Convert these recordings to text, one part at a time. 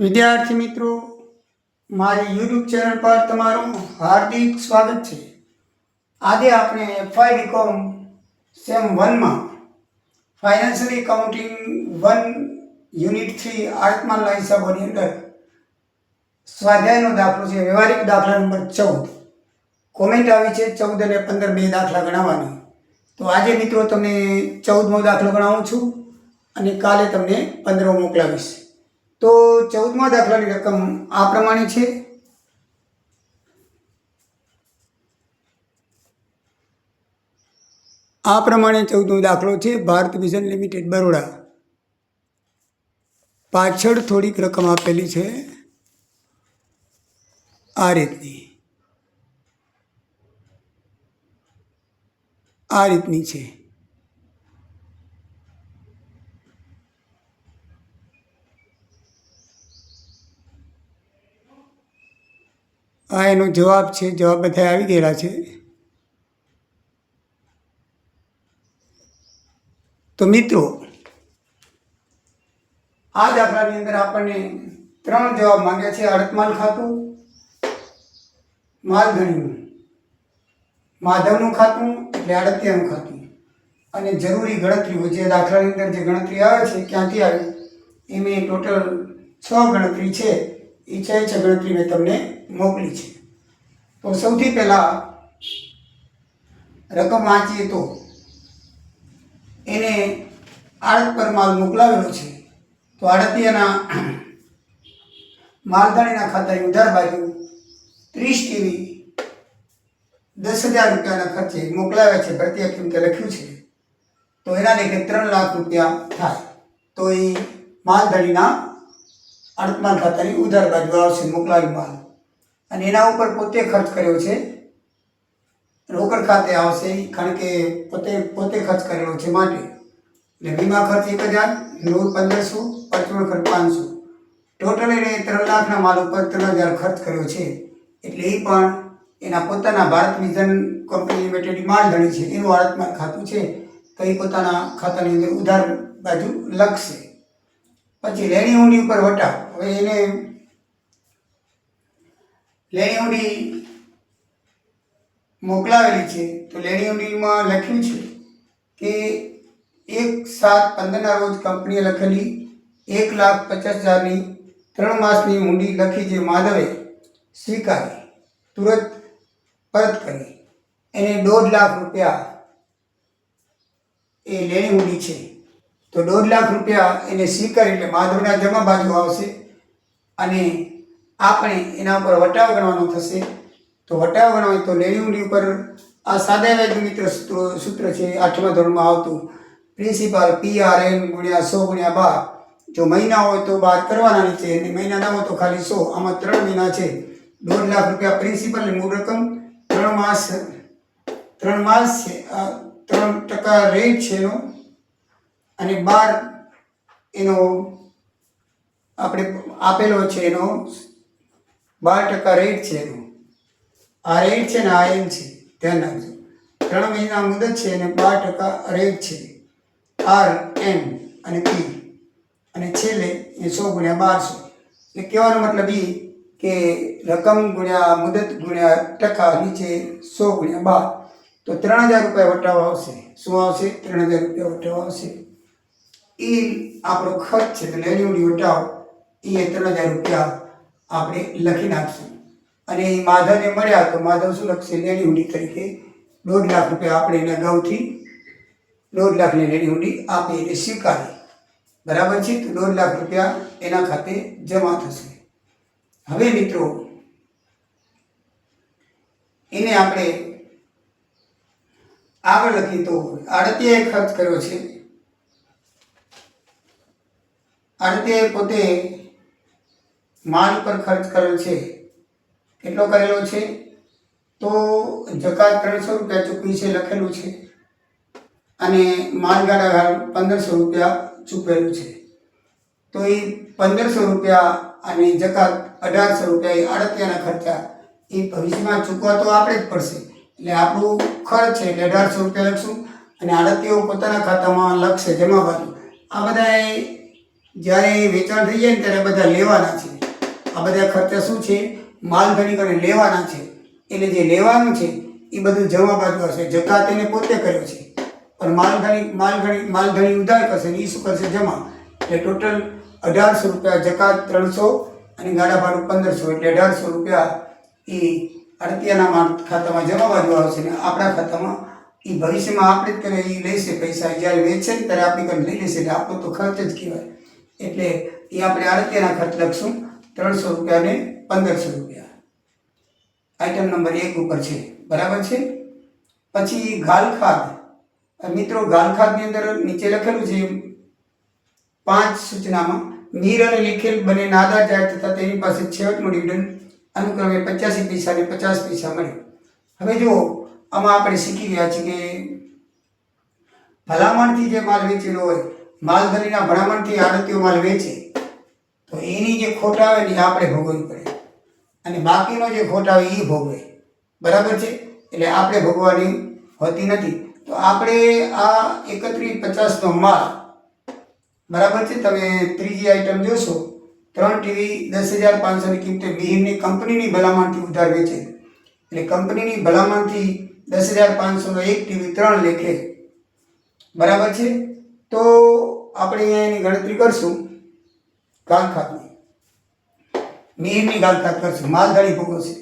વિદ્યાર્થી મિત્રો, મારી યુટ્યુબ ચેનલ પર તમારું હાર્દિક સ્વાગત છે। આજે આપણે એફઆઈ બીકોમ સેમ 1 માં ફાઇનાન્શિયલ એકાઉન્ટિંગ 1 યુનિટ 3 આર્ટમાલના હિસાબોની અંદર સ્વાધ્યાયનો દાખલો છે, વ્યવહારિક દાખલા નંબર 14। કોમેન્ટ આવી છે 14 અને 15 બે દાખલા ગણાવવાની। તો આજે મિત્રો તમને 14મો દાખલો ગણાવું છું અને કાલે તમને 15મો મોકલાવીશ। તો 14મા દાખલાની રકમ આ પ્રમાણે છે। આ પ્રમાણે 14મો દાખલો છે। ભારત વિઝન લિમિટેડ બરોડા, પાછળ થોડીક રકમ આપેલી છે આ રીતની છે। આ એનો જવાબ છે। જવાબ બધા આવી ગયેલા છે। તો મિત્રો, આ દાખલાની અંદર આપણને 3 જવાબ માંગ્યા છે। અડતમાલ ખાતું, માલધણીનું, માધવનું ખાતું એટલે અડતિયાનું ખાતું, અને જરૂરી ગણતરીઓ જે દાખલાની અંદર જે ગણતરી આવે છે ક્યાંથી આવી એ મેં ટોટલ 6 ગણતરી છે। એ 6 ગણતરી મેં તમને મોકલી છે। તો સૌથી પહેલાં રકમ વાંચીએ તો એને આડત પર માલ મોકલાવેલો છે। તો આડતિયાના માલધાણીના ખાતાની ઉધાર બાજુ 30 ટીવી 10,000 રૂપિયાના ખર્ચે મોકલાવ્યા છે, પ્રત્યેક કિંમતે લખ્યું છે। તો એના લેખે 3 લાખ રૂપિયા થાય। તો એ માલધાણીના આડતમાલ ખાતાની ઉધાર બાજુ આવશે મોકલાવેલ માલ, અને એના ઉપર પોતે ખર્ચ કર્યો છે રોકડ ખાતે આવશે, કારણ કે પોતે ખર્ચ કરેલો છે માટે। એટલે વીમા ખર્ચ 1,000, લોન 1,500, પરચુરણ ખર્ચ 500, ટોટલ એને 3 લાખના માલ ઉપર 3,000 ખર્ચ કર્યો છે। એટલે એ પણ એના પોતાના ભારત વિઝન કંપની લિમિટેડ માલધણી છે, એનું આડતમાલ ખાતું છે। તો એ પોતાના ખાતાની અંદર ઉધાર બાજુ લખશે। પછી લેણી ઊંડી ઉપર વટાવ। હવે એને લેણી ઊંડી મોકલાવેલી છે। તો લેણી ઊંડીમાં લખ્યું છે કે 1/7/15 રોજ કંપનીએ લખેલી 1,50,000ની 3 માસની ઊંડી લખી, જે માધવે સ્વીકારી તુરંત પરત કરી, એને 1.5 લાખ રૂપિયા એ લેણી ઊંડી છે। તો 1.5 લાખ રૂપિયા એને સ્વીકારી એટલે માધવના જમા બાજુ આવશે, અને આપણે એના ઉપર વટાવ ગણવાનો થશે। તો વટાવ ગણવાનો તો લેણી ઊંડી ઉપર આ સાદા વ્યાજનું મિત્ર સૂત્ર છે 8મા ધોરણમાં આવતું, પ્રિન્સિપાલ PRN ગુણ્યા 100 ગુણ્યા 12। જો મહિના હોય તો 12 કરવાના નીચે, અને મહિના ના હોય તો ખાલી 100। આમાં 3 મહિના છે। 1.5 લાખ રૂપિયા પ્રિન્સિપલની મૂળ રકમ, 3 માસ છે, 3% રેટ છે એનો, અને 12 એનો આપણે આપેલો છે એનો 12% રેટ છે એનો। આ રેટ છે ને આ એમ છે, ધ્યાન રાખજો। 3 મહિના મુદત છે અને 12% રેટ છે, RM અને P, અને છેલ્લે એ 100 ગુણ્યા 1200। એટલે કહેવાનો મતલબ એ કે રકમ ગુણ્યા મુદત ગુણ્યા ટકા નીચે 100 ગુણ્યા 12, તો 3,000 રૂપિયા વટાવ આવશે। શું આવશે? 3,000 રૂપિયા વટાવ આવશે। એ આપણો ખર્ચ છે। તો લેણી ઊંડી વટાવ એ 3,000 રૂપિયા આપણે લખી નાખશું। અને એ માધવને મળ્યા તો માધવ શું લખશે? લેણી ઊંડી તરીકે 1.5 લાખ રૂપિયા આપણે એને અગાઉથી 1.5 લાખની લેણી ઊંડી આપી એટલે સ્વીકારી, બરાબર છે। તો 1.5 લાખ રૂપિયા એના ખાતે જમા થશે। હવે મિત્રો, એને આપણે આગળ લખીએ તો આડતિયાએ ખર્ચ કર્યો છે। આડતિયાએ પોતે માલ પર ખર્ચ કરેલો છે। કેટલો કરેલો છે? તો જકાત 300 રૂપિયા ચૂકવી છે લખેલું છે, અને માલગાડા 1,500 રૂપિયા ચૂકવેલું છે। તો એ 1,500 રૂપિયા અને જકાત 1,800 રૂપિયા એ આડતિયાના ખર્ચા એ ભવિષ્યમાં ચૂકવા તો આપણે જ પડશે। એટલે આપણું ખર્ચ છે એટલે 1,800 રૂપિયા લખશું, અને આડતિયાઓ પોતાના ખાતામાં લખશે જમા બાજુ। આ બધા જ્યારે વેચાણ થઈ જાય ને ત્યારે બધા લેવાના છે। આ બધા ખર્ચા શું છે? માલધણી કરીને લેવાના છે. એટલે જે લેવાનું છે એ બધું જમા બાજુ હશે. જકાત એને પોતે કર્યો છે, પણ માલધણી ઉધાર કરશે ને એ શું કરશે? જમા. એટલે ટોટલ 1800 રૂપિયા જકાત, 300 અને ગાડા ભાડું 1500, એટલે 1800 રૂપિયા એ અડતિયાના ખાતામાં જમા બાજુ આવશે ને આપણા ખાતામાં એ ભવિષ્યમાં આપણે જ કરે એ લેશે પૈસા. જ્યારે વેચે ને ત્યારે આપણી કંઈ લઈ લેશે, એટલે આપણો તો ખર્ચ જ કહેવાય. એટલે એ આપણે અડતિયાના ખર્ચ લખશું 300 રૂપિયા ને 1500 રૂપિયા. આઈટમ નંબર 1 ઉપર છે. બરાબર છે. પછી ગાલખાદ. મિત્રો ગાલખાદની અંદર નીચે લખેલું છે 5 સૂચનામાં નીર અને લીખેલ બંને નાદાર જાહેર થતા તેની પાસે છેવટનું ડિવિડન્ડ અનુક્રમે 85 પૈસા અને 50 પૈસા મળે. હવે જો આમાં આપણે શીખી ગયા છીએ કે ભલામણથી જે માલ વેચેલો હોય, માલધણીના ભલામણથી આડતીઓ માલ વેચે તો એની જે ખોટ આવે ને આપણે ભોગવવી પડે, અને બાકીનો જે ખોટ આવે એ ભોગવે. બરાબર છે. એટલે આપણે ભોગવવાની હોતી નથી. તો આપણે આ 3150 નો માલ, બરાબર છે. તમે ત્રીજી આઈટમ જોશો, 3 ટીવી 10,500 ની કિંમતે મિહિરની કંપનીની ભલામણથી ઉધાર વેચે. એટલે કંપનીની ભલામણથી 10,500 નો એક ટીવી 3 લેખે. બરાબર છે. તો આપણે અહીંયા એની ગણતરી કરશું ગાલખાતની. મિહિરની ગાલખાત કરશું, માલધારી ભોગવશે.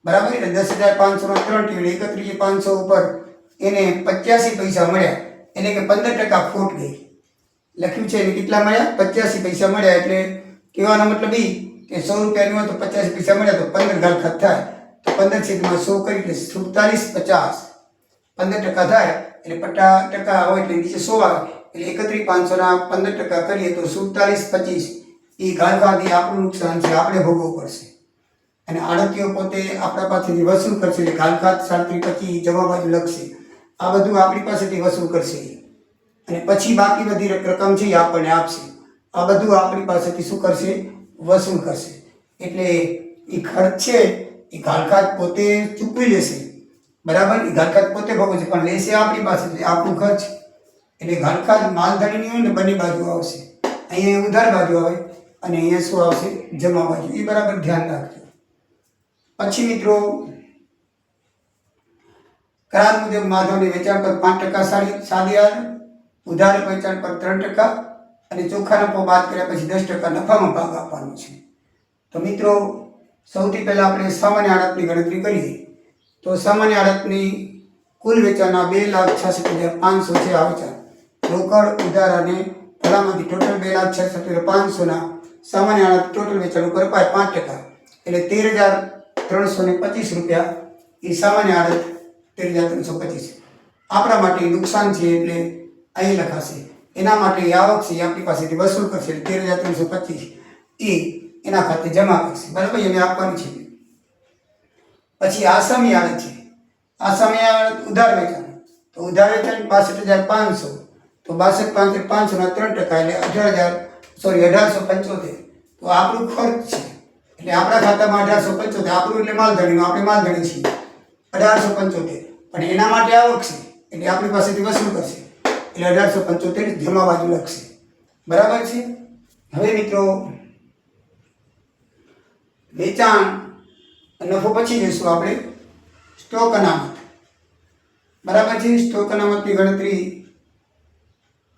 બરાબર. એટલે 10,500 નો 3 ટીવી 31,500 ઉપર એને 85 પૈસા મળ્યા, એટલે કે 15% ખોટ ગઈ. લખ્યું છે એને કેટલા મળ્યા? 85 પૈસા મળ્યા. એટલે કહેવાનો મતલબ એ કે 100 રૂપિયાની હોય તો 85 પૈસા મળ્યા તો 15 ગાલખાત થાય. તો 15/100 કરી એટલે 47,50. 15% થાય એટલે 50% હોય એટલે નીચે 100 આવે. એટલે 31,500 ના 15% કરીએ તો 47,25. એ ગાલખાત એ આપણું નુકસાન છે, આપણે ભોગવવું પડશે. અને આડતીઓ પોતે આપણા પાસેથી વસૂલ કરશે. એટલે ગાલખાત 37,25 જમા બાજુ લખશે. આ બધું આપણી પાસેથી વસૂલ કરશે, અને પછી બાકી બધી રકમ છે એ આપણને આપશે. આ બધું આપણી પાસેથી શું કરશે? વસૂલ કરશે. એટલે એ ખર્ચ છે એ ગાલખાત પોતે ચૂકવી લેશે. બરાબર. એ ગાલખાત પોતે ભોગવશે, પણ લેશે આપણી પાસેથી, આપણું ખર્ચ. એટલે ગાલખાત માલધણીની હોય ને બંને બાજુ આવશે. અહીંયા ઉધાર બાજુ આવે અને અહીંયા શું આવશે? જમા બાજુ. એ બરાબર ધ્યાન રાખજો. પછી મિત્રો કરાર મુજબ માધવની વેચાણ પર 5% સાદી આવે, ઉધાર વેચાણ પર 3% અને ચોખ્ખા નફો બાદ કર્યા પછી 10% નફામાં ભાગ આપવાનો છે. તો મિત્રો સૌથી પહેલા આપણે સામાન્ય આડતની ગણતરી કરીએ. તો સામાન્ય આડતની કુલ વેચાણના 2,66,500 છે. આ વેચાણ રોકડ, ઉધાર અને ભલામાંથી ટોટલ 2,66,500 ના સામાન્ય આડત ટોટલ વેચાણ ઉપર અપાય 5%, એટલે 13,325 રૂપિયા એ સામાન્ય આડત 13,325 આપણા માટે નુકસાન છે. એટલે અહીં લખાશે. એના માટે આવક છે આપણી પાસેથી વસૂલ કરશે. 13,325 એ એના ખાતે જમા કરશે. બરાબર. એને આપવાની છે. પછી આસામી આડત છે. આસામી આડત ઉધાર વેચાણ. તો ઉધાર વેચાણ 62,500, તો 62,500 ના 3% એટલે 1875. તો આપણું ખર્ચ છે. એટલે આપણા ખાતામાં 1875. આપણું એટલે માલધણીનું, આપણે માલધણી છીએ. 1875. પણ એના માટે આવક છે એટલે આપણી પાસેથી વસૂલ કરશે. એટલે 1875 જમા બાજુ લખશે. બરાબર છે. હવે મિત્રો વેચાણ નફો પછી જઈશું આપણે સ્ટોક અનામત. બરાબર છે. સ્ટોક અનામતની ગણતરી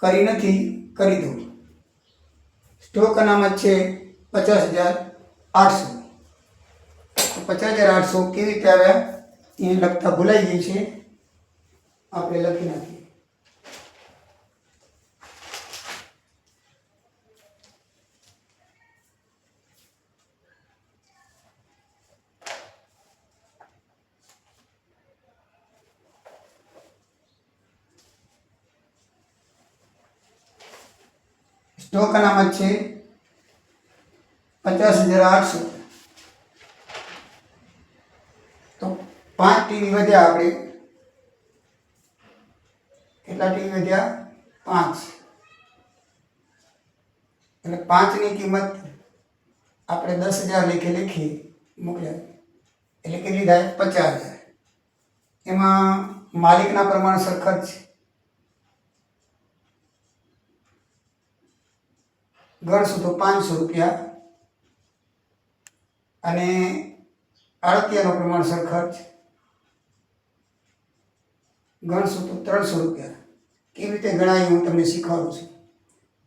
કરી નથી, કરી દો. સ્ટોક અનામત છે 50,800. 50,800 કેવી રીતે આવ્યા એ લખતા ભૂલાઈ ગઈ છે, આપણે લખી નાખીએ. સ્ટોક અનામત છે 50,800. તો 5 ટીવી વધ્યા. આપણે કેટલા ટીવી વધ્યા? 5. એટલે 5 ની કિંમત આપણે 10,000 લેખે લખી મોકલ્યા. એટલે કેટલી થાય? 50,000. એમાં માલિકના પ્રમાણસર ખર્ચ ગણશું તો 500 રૂપિયા અને આડતિયાનો પ્રમાણસર ખર્ચ ગણશું તો 300 રૂપિયા. કેવી રીતે ગણાય હું તમને શીખવાડું છું.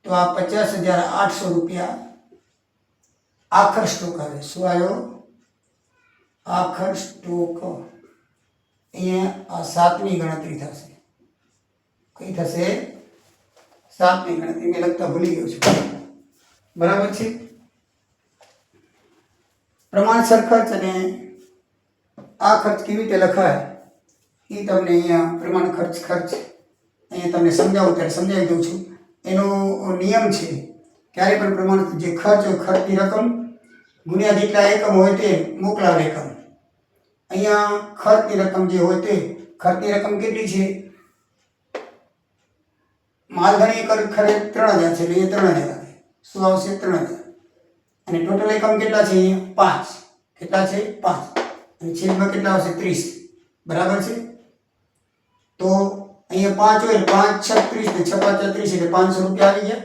તો આ 50,800 રૂપિયા આખર સ્ટોક આવે. શું આવ્યો? આખર સ્ટોક. અહીંયા આ 7મી ગણતરી થશે. કઈ થશે? 7મી ગણતરી. મેં લખતા ભૂલી ગયો છું. બરાબર છે. પ્રમાણસર ખર્ચ અને આ ખર્ચ કેવી રીતે લખાય એ તમને અહીંયા પ્રમાણ ખર્ચ અહીંયા તમને સમજાવું ત્યારે સમજાવી દઉં છું. એનો નિયમ છે, ક્યારે પણ પ્રમાણ જે ખર્ચ હોય ખર્ચની રકમ ગુણ્યા જેટલા એકમ હોય તે મોકલાવેલ એકમ. અહીંયા ખર્ચની રકમ જે હોય તે ખર્ચની રકમ કેટલી છે? માલધારી ખર્ચ 3000 છે એટલે અહીંયા 3000 આવે. શું આવશે? 3000. અને ટોટલ એકમ કેટલા છે? અહીંયા 5. કેટલા છે? 5. અને છેદમાં કેટલા આવશે? 30. બરાબર છે. તો અહીંયા 5 હોય એટલે 5 36 ને 6 5 30 એટલે 500 રૂપિયા આવી ગયા.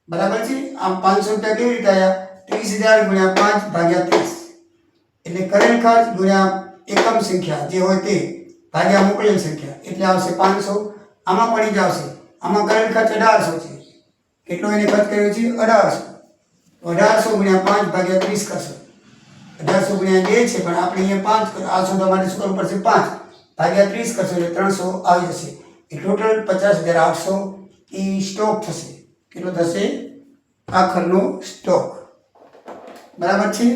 બરાબર છે. આમ 500 રૂપિયા કેવી રીતે આવ્યા? 30,000 ગુણ્યા 5 ભાગ્યા 30. એટલે કરેલ ખર્ચ ગુણ્યા એકમ સંખ્યા જે હોય તે ભાગ્યા મોકલેલ સંખ્યા એટલે આવશે 500. આમાં પડી જ આવશે. આમાં કરેલ ખર્ચ 1800 છે. કેટલો એને ખર્ચ કર્યો છે? 1800. 1800 ગુણ્યા 5 ભાગ્યા 30 કરશો. 1800 ગુણ્યા 2 છે પણ આપણે અહીંયા 5 કરો. આ શોધવા માટે શું કરવું પડશે? 5 ભાગ્યા 30 કરશો એટલે 300 આવી જશે. એ ટોટલ 50,800 એ સ્ટોક થશે. કેટલો થશે? આખરનો સ્ટોક. બરાબર છે.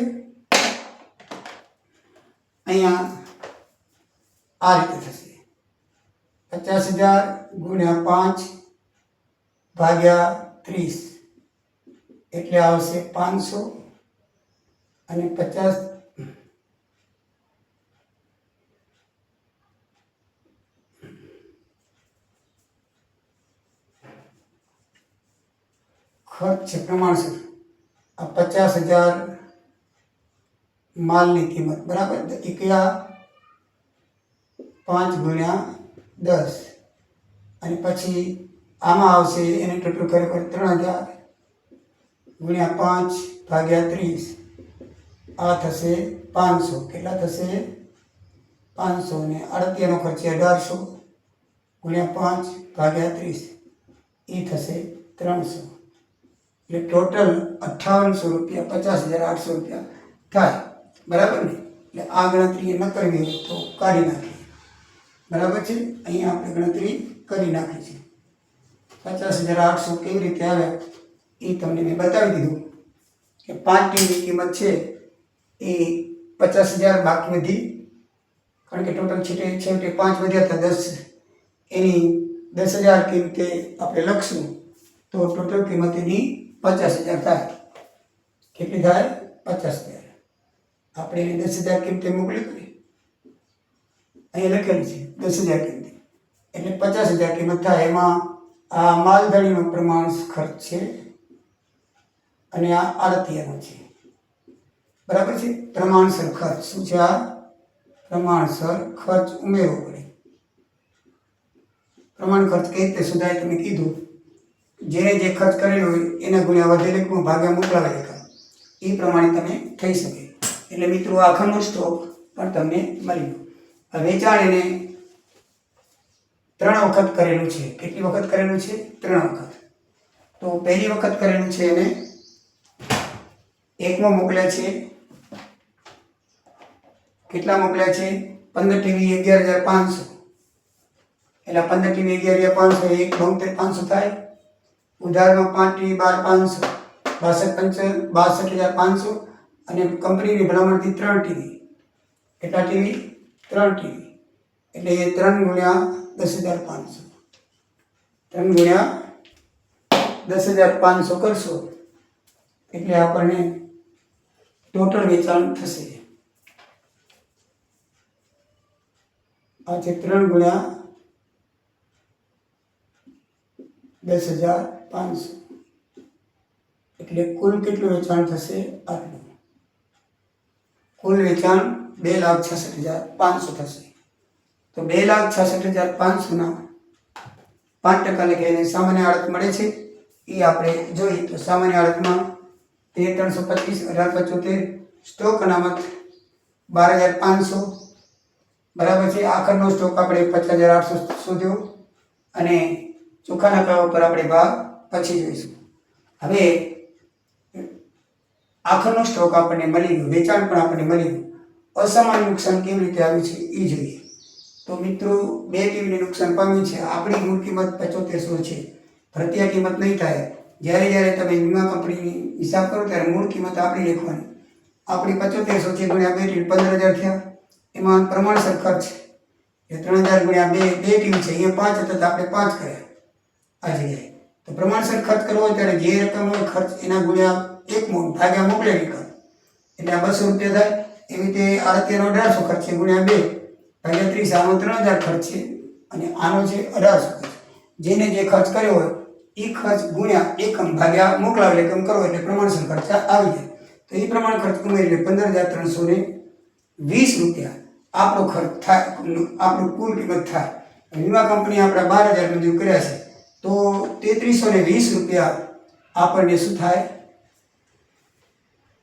અહીંયા આ રીતે થશે. 50,000 ગુણ્યા 5 ભાગ્યા 30 એટલે આવશે 500 અને 50 ખર્ચ છે પ્રમાણસર. આ 50,000 માલની કિંમત. બરાબર. એકલા 5 ગુણ્યા 10 અને પછી આમાં આવશે એને ટોટલ ખરેખર 3000 ગુણ્યા 5 ભાગ્યા 30. આ થશે 500. કેટલા થશે? 500. અને આડતિયાનો ખર્ચ 1800 ગુણ્યા 5 ભાગ્યા 30 એ થશે 300. એટલે ટોટલ 5800 રૂપિયા 50,800 રૂપિયા થાય. બરાબર ને? એટલે આ ગણતરી ન કરવી હોય તો કાઢી નાખીએ. બરાબર છે. અહીંયા આપણે ગણતરી કરી નાખી છે. 50,800 કેવી રીતે આવ્યા એ તમને મેં બતાવી દીધું કે 5 ટીની કિંમત છે એ 50,000 બાકી વધી, કારણ કે ટોટલ છેવટે 5 વધ્યા હતા 10. એની 10,000 કિંમતે આપણે લખશું તો ટોટલ કિંમત એની 50,000 થાય. કેટલી થાય? 50,000. આપણે એને 10,000 કિંમતે મોકલી કરી અહીંયા લખેલી છે 10,000 કિંમતે એટલે 50,000 કિંમત થાય. એમાં આ માલધારીનો પ્રમાણ ખર્ચ છે અને આ આડતિયાનો છે. બરાબર છે. પ્રમાણસર ખર્ચ શું છે? આ પ્રમાણસર ખર્ચ ઉમેરવો પડે. પ્રમાણ ખર્ચ કઈ રીતે સુધાય તમે કીધું. જેને જે ખર્ચ કરેલો હોય એના ગુણ્યા વધેલ એકમ ભાગ્યા મોકલાવેલ એકમ એ પ્રમાણે તમે થઈ શકે. એટલે મિત્રો આખરનો સ્ટોક પણ તમને મળી ગયો. વેચાણ એને 3 વખત કરેલું છે. કેટલી વખત કરેલું છે? 3 વખત. તો પહેલી વખત કરેલું છે એને એકમાં મોકલ્યા છે. કેટલા મોકલ્યા છે? 15 ટીવી 11,500. એટલે 15 ટીવી 11,500 1 72,500 થાય. ઉધારમાં 5 ટીવી 12,500 62,500 અને કંપનીની ભલામણથી 3 ટીવી. કેટલા ટીવી? 3 ટીવી. એટલે એ 3 ગુણ્યા 10,500. 3 ગુણ્યા 10,500 કરશો એટલે આપણને ટોટલ વેચાણ થશે. આ છે 3 ગુણ્યા 10,500 એટલે કુલ કેટલું વેચાણ થશે? આટલું. કુલ વેચાણ 2,66,500 થશે. તો 2,66,500 ના 5% લેખે એને સામાન્ય આડત મળે છે. એ આપણે જોઈએ તો સામાન્ય આડતમાં 13,325 18,75 સ્ટોક અનામત 12,500 બરાબર છે. આખરનો સ્ટોક આપણે 50,800 શોધ્યો અને ચોખ્ખા નફા પર આપણે ભાગ પછી જોઈશું. હવે આખરનો સ્ટોક આપણને મળી ગયો, વેચાણ પણ આપણને મળી ગયું. અસામાન્ય નુકસાન કેવી રીતે આવ્યું છે એ જોઈએ. તો મિત્રો 2 ટીમને નુકસાન પામ્યું છે. આપણી મૂળ કિંમત 7500 છે, પ્રત્યય કિંમત નહીં થાય. જ્યારે તમે વીમા કંપનીની હિસાબ કરો ત્યારે મૂળ કિંમત આપણી લખવાની. આપણી 7500 છે ગુણ્યા 2 ટીમ 15,000 થયા. એમાં પ્રમાણસર ખર્ચ એ 3,000 ગુણ્યા 2 ટીમ છે, અહીંયા 5 હતા તો આપણે 5 કર્યા આ જગ્યાએ. તો પ્રમાણસર ખર્ચ કરવો હોય ત્યારે જે રકમ હોય ખર્ચ એના ગુણ્યા 1 મોડ ભાગ્યા મોકલેલી રકમ એટલે આ 200 રૂપિયા થાય. એવી રીતે આરતીયાનો 1800 ખર્ચ છે ગુણ્યા 2 ભાગ્યા 30. આનો 3,000 ખર્ચ છે અને આનો છે 1800 ખર્ચ. જેને જે ખર્ચ કર્યો હોય એ ખર્ચ ગુણ્યા એકમ ભાગ્યા મોકલાવેલ એકમ કરો એટલે પ્રમાણસર ખર્ચ આવી જાય. તો એ પ્રમાણ ખર્ચ ઉમેરી એટલે 15,320 રૂપિયા આપણો ખર્ચ થાય, આપણું કુલ કિંમત થાય. વીમા કંપની આપણા 12,000 મંજૂર કર્યા છે તો 3,320 રૂપિયા આપણને શું થાય?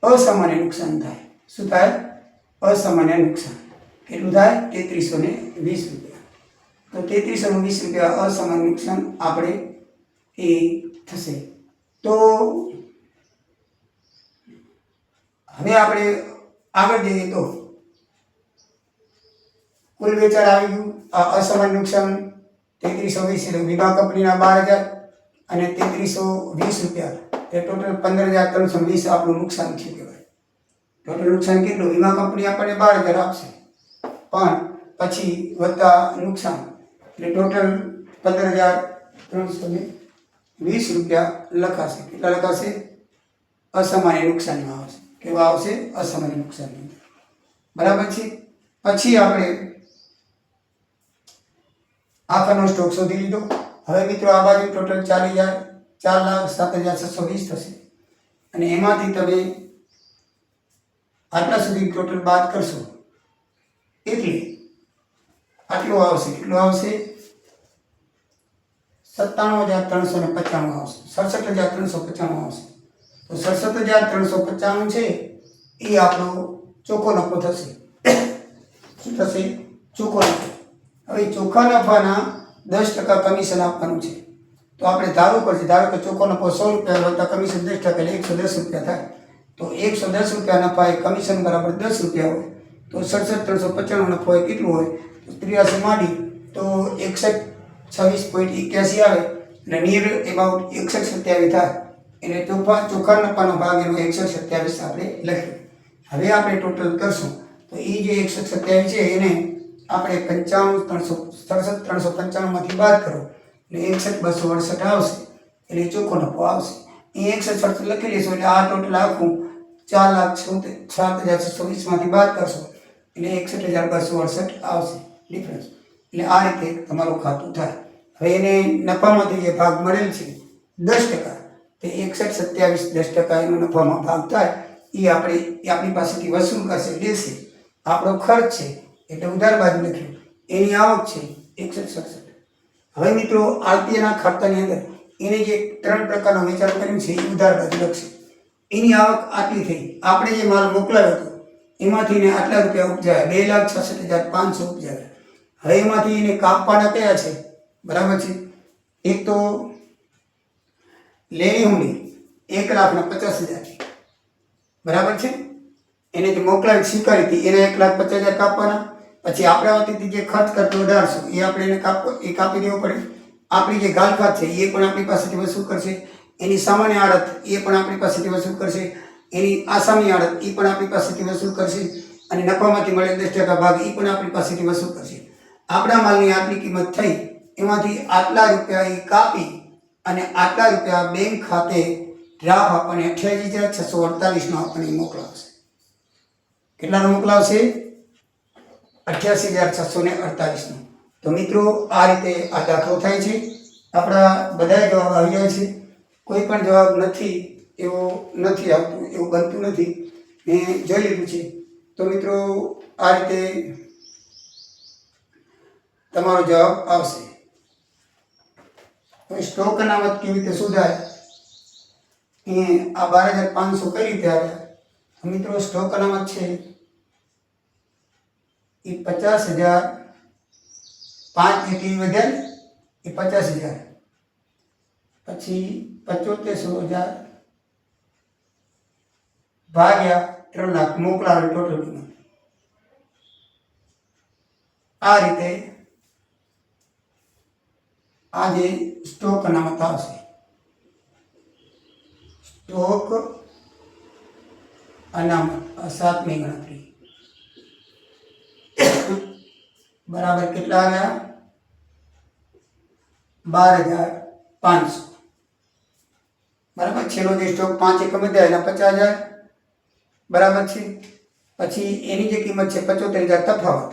અસામાન્ય નુકસાન થાય. શું થાય? અસામાન્ય નુકસાન. કેટલું થાય? 3,320 રૂપિયા. તો 3,320 રૂપિયા અસામાન્ય નુકસાન આપણે એ થશે. તો હવે આપણે આગળ જઈએ તો કુલ વેચાણ આવી ગયું. આ અસામાન્ય નુકસાન 3,320 વીમા કંપનીના 12,000 અને 3,320 રૂપિયા એ ટોટલ 15,320 આપણું નુકસાન છે કહેવાય. ટોટલ નુકસાન કેટલું? વીમા કંપની આપણને 12,000 આપશે પણ પછી વત્તા નુકસાન એટલે ટોટલ 15,320 રૂપિયા લખાશે. કેટલા લખાશે? અસામાન્ય નુકસાનમાં આવશે. કેવા આવશે? અસામાન્ય નુકસાનની અંદર. બરાબર છે. પછી આપણે આખરનો સ્ટોક શોધી લીધો. હવે મિત્રો આ બાજુ ટોટલ 4,07,720 થશે અને એમાંથી તમે આટલા સુધી ટોટલ બાદ કરશો એટલે આટલું આવશે. કેટલું આવશે? 97,395 આવશે. 67,395 આવશે. તો 67,395 છે એ આપણો ચોખ્ખો નફો થશે. શું થશે? ચોખ્ખો નફો. હવે ચોખ્ખા નફાના 10% કમિશન આપવાનું છે. તો આપણે ધારવું પડશે. ધારો કે ચોખ્ખો નફો 100 રૂપિયા વત્તા કમિશન 10% એટલે 110 રૂપિયા થાય. તો 110 રૂપિયા નફા એ કમિશન બરાબર 10 રૂપિયા હોય તો 67,395 નફો હોય કેટલું હોય? તો 83 માંડી તો 6126.81 આવે એટલે નિયર એબાઉટ 6127 થાય. એટલે ચોખ્ખા નફાનો ભાગ એનો 6127 આપણે લખ્યો. હવે આપણે ટોટલ કરશું તો એ જે 127 છે એને આપણે 65,395 માંથી બાદ કરો એટલે 61,268 આવશે એટલે ચોખ્ખો નફો આવશે. એ 61 લખી લેશો એટલે આ ટોટલ આખું 4,07,620 માંથી બાદ કરશો એટલે 61,268 આવશે ડિફરન્સ. એટલે આ રીતે તમારું ખાતું થાય. હવે એને નફામાંથી જે ભાગ મળેલ છે 10% તે 61,27 10% એનો નફામાં ભાગ થાય એ આપણી પાસેથી વસૂલ કરશે, લેશે. આપણો ખર્ચ છે એટલે ઉધાર બાજુ લખ્યું. એની આવક છે 6167. હવે મિત્રો આરતીયના ખાતાની અંદર એને જે 3 પ્રકારનો વેચાણ કર્યું છે એ ઉધાર બાજુ લખશે. એની આવક આટલી થઈ. આપણે જે માલ મોકલાવ્યો હતો એમાંથી એને આટલા રૂપિયા ઉપજાવ્યા, 2,66,500 ઉપજાવ્યા. હવે એમાંથી એને કાપવાના કયા છે? બરાબર છે. એક તો લેણી હુંડી 1,50,000 બરાબર છે. એને જે મોકલાવી સ્વીકારી હતી એને 1,50,000 કાપવાના. પછી આપણા વતીથી જે ખર્ચ કરતો 1800 એ આપણે એને કાપી દેવો પડે. આપણી જે ગાલખાત છે એ પણ આપણી પાસેથી વસૂલ કરશે. એની સામાન્ય આડત એ પણ આપણી પાસેથી વસૂલ કરશે. એની આસામી આડત એ પણ આપણી પાસેથી વસૂલ કરશે. અને નફામાંથી મળે 10% ભાગ એ પણ આપણી પાસેથી વસૂલ કરશે. આપણા માલની આટલી કિંમત થઈ એમાંથી આટલા રૂપિયા એ કાપી અને આટલા રૂપિયા બેંક ખાતે ડ્રાફ્ટ આપણને 88,648 નો આપણને મોકલાવશે. કેટલાનો મોકલાવશે? 88,648 નો. તો મિત્રો આ રીતે આ દાખલો થાય છે. આપણા બધા જવાબ આવી જાય છે. કોઈ પણ જવાબ નથી એવો નથી આવતું, એવું બનતું નથી. મેં જોઈ લીધું છે. તો મિત્રો આ રીતે તમારો જવાબ આવશે. હવે સ્ટોક અનામત કેવી રીતે શોધાય? એ આ 12,500 કઈ રીતે આવ્યા મિત્રો સ્ટોક અનામત છે એ 50,000, 5 ટીવી વધ્યા ને એ 50,000, પછી 75,000 ભાગ્યા 3 લાખ મોકલાવેલ ટોટલ કિંમત. આ રીતે આ જે સ્ટોક અનામત આવશે. સ્ટોક અનામત 7મી ગણતરી બરાબર કેટલા આવ્યા? 12,500. બરાબર. છેલ્લો જે સ્ટોક 5 એકમ વધ્યા એના 50,000 બરાબર છે. પછી એની જે કિંમત છે 75,000 તફાવત.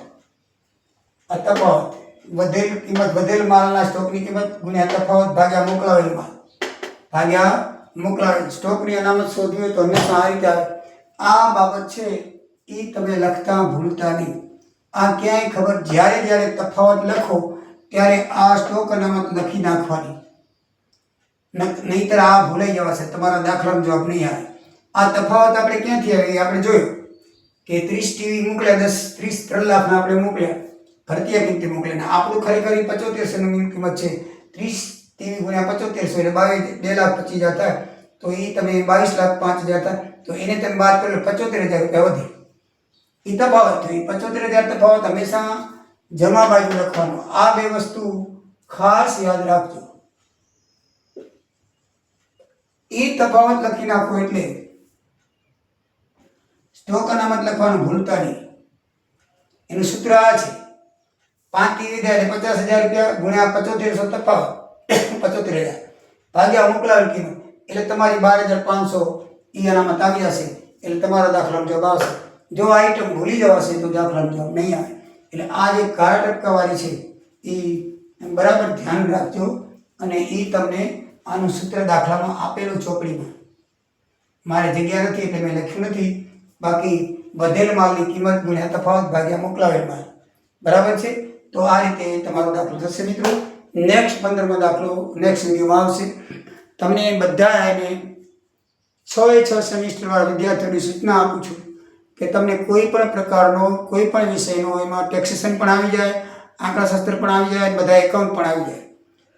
આ તફાવત વધેલ કિંમત, વધેલ માલના સ્ટોકની કિંમત ગુણ્યા તફાવત ભાગ્યા મોકલાવેલ માલ ભાગ્યા મોકલાવેલ. સ્ટોકની અનામત શોધવી હોય તો હંમેશા આ રીતે આવે. આ બાબત છે એ તમે લખતા ભૂલતા નહીં. આ ક્યાંય ખબર, જ્યારે જ્યારે તફાવત લખો ત્યારે આ સ્ટોક અનામત લખી નાખવાની, નહીંતર આ ભૂલાઈ જવાશે, તમારા દાખલામાં જવાબ નહીં આવે. આ તફાવત આપણે ક્યાંથી આવી? આપણે જોયું કે 30 ટીવી મોકલ્યા, 3 લાખના આપણે મોકલ્યા, ભારતીય કિંમતે મોકલ્યા. આપણું ખરેખર 75,000ની કિંમત છે. 30 ટીવી ગુણ્યા 75,000 એટલે 2,25,000 થાય. તો એ તમે 22,05,000 થાય. તો એને તમે બાદ કરો 75,000 રૂપિયા વધે. એ તફાવત થઈ. 75,000 તફાવત હંમેશા જમા બાજુ લખવાનો. આ બે વસ્તુ ખાસ યાદ રાખજો. એ તફાવત લખી નાખો એટલે સ્ટોક અનામત લખવાનું ભૂલતા નહીં. એનું સૂત્ર આ છે: 5 ટીવી થાય એટલે 50,000 રૂપિયા ગુણ્યા 75,000 તફાવત 75,000 ભાગ્યા મોકલાવેલ કિંમત એટલે તમારી 12,500 એ અનામત આવી જશે. એટલે તમારા દાખલાનો જવાબ આવશે. જો આ આઈટમ ભૂલી જવાશે તો દાખલાનો જવાબ નહીં આવે. એટલે આ જે કાળા ટપકાવાળી છે એ બરાબર ધ્યાન રાખજો. અને એ તમને આનું સૂત્ર દાખલામાં આપેલું ચોપડીમાં, મારે જગ્યા નથી એટલે મેં લખ્યું નથી. બાકી વધેલ માલની કિંમત ગુણ્યા તફાવત ભાગ્યા મોકલાવેલ માલ બરાબર છે. તો આ રીતે તમારો દાખલો થશે મિત્રો. નેક્સ્ટ 15મો દાખલો નેક્સ્ટ વિડીયોમાં આવશે. તમને બધા એને 6 સેમિસ્ટરવાળા વિદ્યાર્થીઓની સૂચના આપું છું કે તમને કોઈ પણ પ્રકારનો, કોઈ પણ વિષયનો એમાં ટેક્સેશન પણ આવી જાય, આંકડાશાસ્ત્ર પણ આવી જાય, બધા એકાઉન્ટ પણ આવી જાય.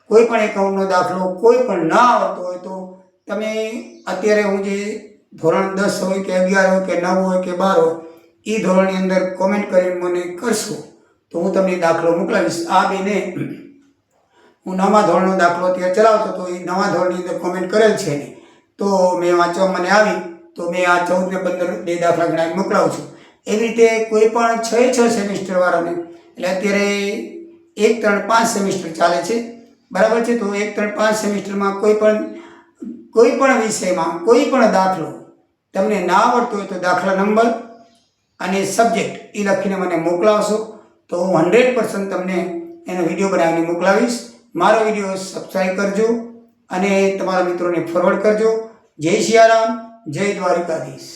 કોઈ પણ એકાઉન્ટનો દાખલો કોઈ પણ ના આવડતો હોય તો તમે અત્યારે હું જે ધોરણ 10 હોય કે 11 હોય કે 9 હોય કે 12 હોય એ ધોરણની અંદર કોમેન્ટ કરીને મને કરશો તો હું તમને દાખલો મોકલાવીશ. આ બેને હું 9મા ધોરણનો દાખલો અત્યારે ચલાવતો તો એ 9મા ધોરણની અંદર કોમેન્ટ કરેલ છે ને, તો મેં વાંચવા મને આવી તો મેં આ 14 ને 15 બે દાખલા ગણાવી મોકલાવું છું. એવી રીતે કોઈ પણ 6 સેમિસ્ટરવાળાને, એટલે અત્યારે 1, 3, 5 સેમિસ્ટર ચાલે છે બરાબર છે. તો 1, 3, 5 સેમિસ્ટરમાં કોઈ પણ વિષયમાં કોઈ પણ દાખલો તમને ના આવડતો હોય તો દાખલા નંબર અને સબ્જેક્ટ એ લખીને મને મોકલાવશો તો હું 100% તમને એનો વિડીયો બનાવીને મોકલાવીશ. મારો વિડીયો સબસ્ક્રાઈબ કરજો અને તમારા મિત્રોને ફોરવર્ડ કરજો. જય સિયારામ, જય દ્વારિકાધીશ.